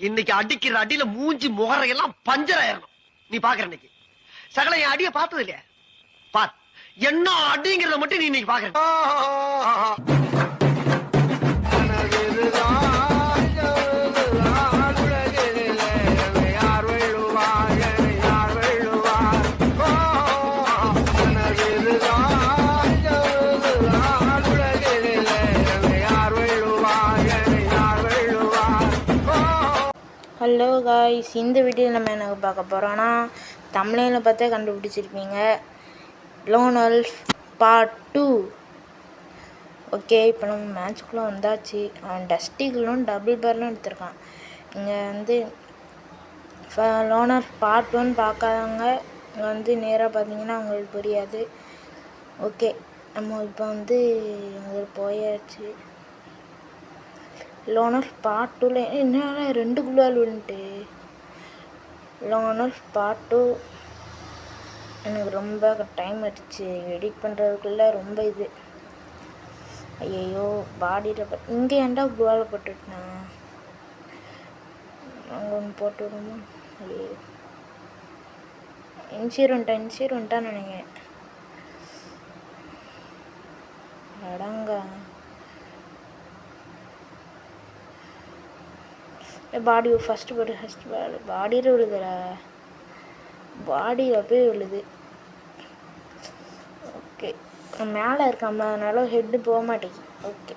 இன்னைக்கு அடிக்கிற அடியில மூஞ்சி முகரையெல்லாம் பஞ்சர் ஆயிரணும். நீ பாக்குற இன்னைக்கு சகல என் அடிய பார்த்தது இல்லையா? பார் என்ன அடிங்கிறத மட்டும் நீ இன்னைக்கு பாக்குற. ஹலோ காய்ஸ், இந்த வீடியோவில் நம்ம என்ன பார்க்க போகிறோன்னா தமிழில் பார்த்தே கண்டுபிடிச்சிருப்பீங்க, லோன் வொல்ஃப் பார்ட் 2. ஓகே, இப்போ நம்ம மேட்ச்குள்ளே வந்தாச்சு. அவன் டஸ்டிகளும் டபுள் பேர்லும் எடுத்திருக்கான். இங்கே லோனர் பார்ட் 1 பார்க்காதவங்க இங்கே நேராக பார்த்தீங்கன்னா அவங்களுக்கு புரியாது. ஓகே, நம்ம இப்போ அங்கே போயாச்சு. லோனர் பார்ட் 2ல என்னால் 2 குள்ளால் விழுந்துட்டு. லோனர் பார்ட் 2 எனக்கு ரொம்ப டைம் ஆயிடுச்சு எடிட் பண்ணுறதுக்குள்ளே. ரொம்ப இது ஐயோ பாடியில் இங்கே ஏன்டா குள்ளால் போட்டுட்டேன். அங்கே ஒன்று போட்டு விடுமா? ஐயோ இன்சூரன்ட்டா நினைக்கிறேன். அடங்க பாடி ஃபஸ்ட்டு பாடியில் விழுதுடா. பாடியில் போய் விழுது. ஓகே, மேலே இருக்காம அதனால ஹெட்டு போக மாட்டேங்குது. ஓகே,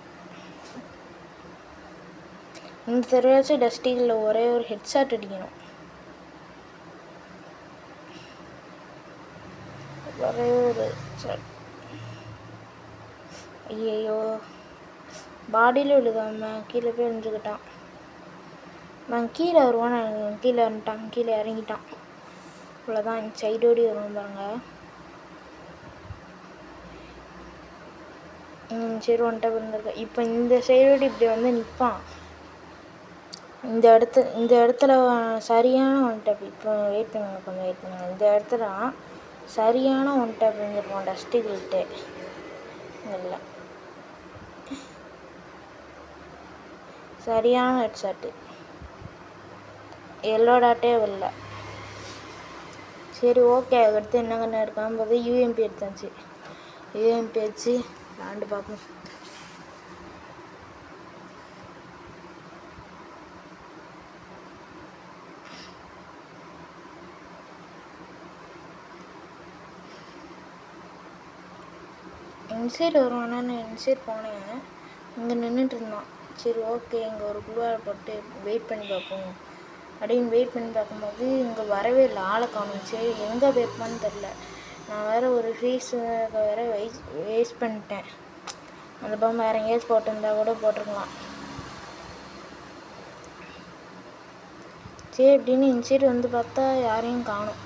இந்த தடவையாச்சும் டஸ்டிகில் ஒரே ஒரு ஹெட்ஷாட் அடிக்கணும். ஒரே ஒரு ஹெட்ஷாட். ஐயோ பாடியில் விழுதாம கீழே போய் விழுந்துக்கிட்டான். நான் கீழே வருவான்னு கீழே வந்துட்டான், கீழே இறங்கிட்டான். இவ்வளோதான், சைடோடி வருவான் பாருங்க. சரி வந்துட்டா இருந்திருக்கேன். இப்போ இந்த சைடோடி இப்படி நிற்பான். இந்த இடத்துல சரியான ஒன் டேப். இப்போ வெயிட் பண்ணுங்க. இந்த இடத்துல சரியான ஒன் டேப் இருந்திருப்பான் டஸ்டிகிள்கிட்ட. இல்லை, சரியான ஹெட்ஷாட்டு. எல்லோ டாட்டே இல்லை. சரி ஓகே, அடுத்து என்ன கண்ணு எடுக்காமல் போது யூஎம்பி எடுத்தாச்சு. யூஎம்பி வச்சு விளாண்டு பார்ப்போம். இன்சைட் வருவானா? நான் இன்சைட் போனேன், இங்கே நின்றுட்டு இருந்தான். சரி ஓகே, இங்கே ஒரு குழுவால் போட்டு வெயிட் பண்ணி பார்ப்போம் அப்படின்னு வெயிட் பண்ணி பார்க்கும்போது இங்கே வரவே இல்லை. ஆளை காமிச்சு எங்கே வைப்பான்னு தெரில. நான் வேறு ஒரு ஃபீஸ் வேறு வேஸ்ட் பண்ணிட்டேன். அந்த பக்கம் வேறு எங்கேயாச்சும் போட்டிருந்தா கூட போட்டிருக்கலாம். சரி அப்படின்னு இன்சைடு பார்த்தா யாரையும் காணும்.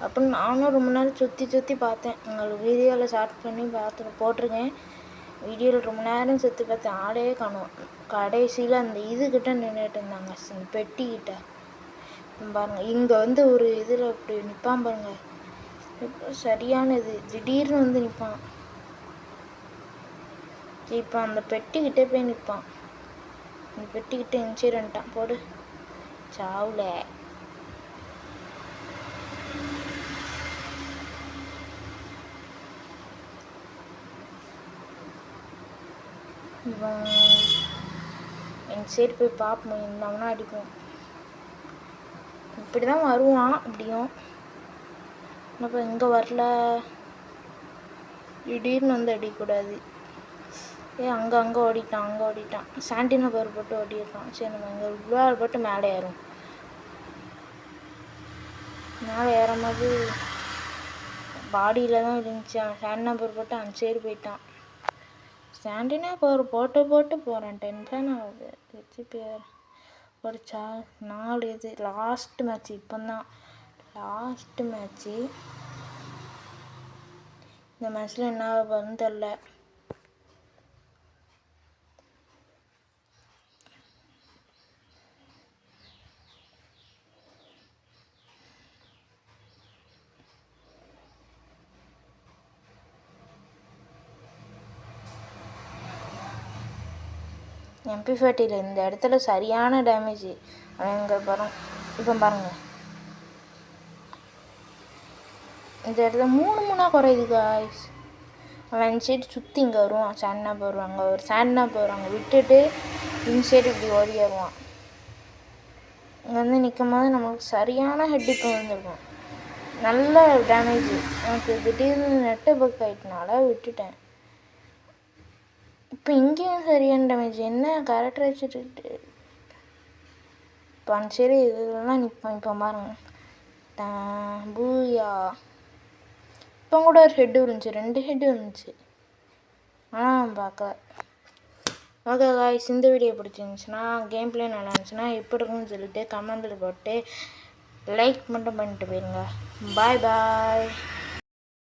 அப்படின்னு நானும் ரொம்ப நேரம் சுற்றி பார்த்தேன். உங்களுக்கு வீடியோவில் ஷார்ட் பண்ணி போட்டிருக்கேன். வீடியோவில் ரொம்ப நேரம் சுற்றி பார்த்தேன், ஆளே காணும். கடைசியில் அந்த இதுக்கிட்ட நின்றுட்டு இருந்தாங்க, அந்த பெட்டிக்கிட்ட பாருங்கள். இங்கே ஒரு இதில் இப்படி நிற்பான் பாருங்க. சரியான இது திடீர்னு நிற்பான். இப்போ அந்த பெட்டிக்கிட்டே போய் நிற்பான். அந்த பெட்டிக்கிட்ட இன்சூரன்ட்டான் போடு சாவுல. இவன் என் சைடு போய் பார்ப்போம், இருந்தாங்கன்னா அடிப்போம். இப்படி தான் வருவான். அப்படியும் இப்போ இங்கே வரல. திடீர்னு அடிக்கக்கூடாது. அங்கே ஓடிட்டான். சாண்டினா பவர் போட்டு ஓடிருக்கான். சரி, நம்ம இங்கே இவ்வளோ போட்டு மேலே ஏறும். மேலே ஏறும்போது பாடியில் தான் இருந்துச்சு. சாண்டினா பவர் போட்டு அந்த சைடு போயிட்டான். சாண்டினா பவர் போட்டு போகிறேன். டென்ஷன் ஆகுது. வச்சு பேர் ஒரு 4 இது லாஸ்ட் மேட்ச். இப்போ தான் லாஸ்ட் மேட்ச்சு. இந்த மேட்ச்சில் என்ன ஆகுதுன்னு தெரில. MP40 இந்த இடத்துல சரியான டேமேஜ். அவன் இங்கே இப்போ பாருங்கள், இந்த இடத்துல 3 குறையுது காய்ஸ். அவன் சைடு சுற்றி இங்கே வருவான், சேட்னாப் வருவாங்க, ஒரு சேட்னாப் வருவாங்க விட்டுட்டு இன்சைடு இப்படி ஓடி வருவான். இங்கே வந்து நிற்கும் போது நம்மளுக்கு சரியான ஹெட்டுக்கு வந்துருக்கும், நல்ல டேமேஜ். எனக்கு திடீர்னு நெட்டு பக் ஆகிட்டனால விட்டுட்டேன். இப்போ இங்கேயும் சரியான டேமேஜ். என்ன கேரக்டர் வச்சுட்டு இப்போ சரி இதெல்லாம் நிற்போம். இப்போ பாருங்க, பூயா. இப்போ கூட ஒரு ஹெட்டு இருந்துச்சு, 2 ஹெட்டு இருந்துச்சு, ஆனால் பார்க்கல. ஓகே காய்ஸ், இந்த வீடியோ பிடிச்சிருந்துச்சுன்னா, கேம் பிளே நல்லா இருந்துச்சுன்னா எப்படி இருக்குன்னு சொல்லிட்டு கமெண்டில் போட்டு லைக் மட்டும் பண்ணிட்டு போயிருங்க. பாய் பாய்.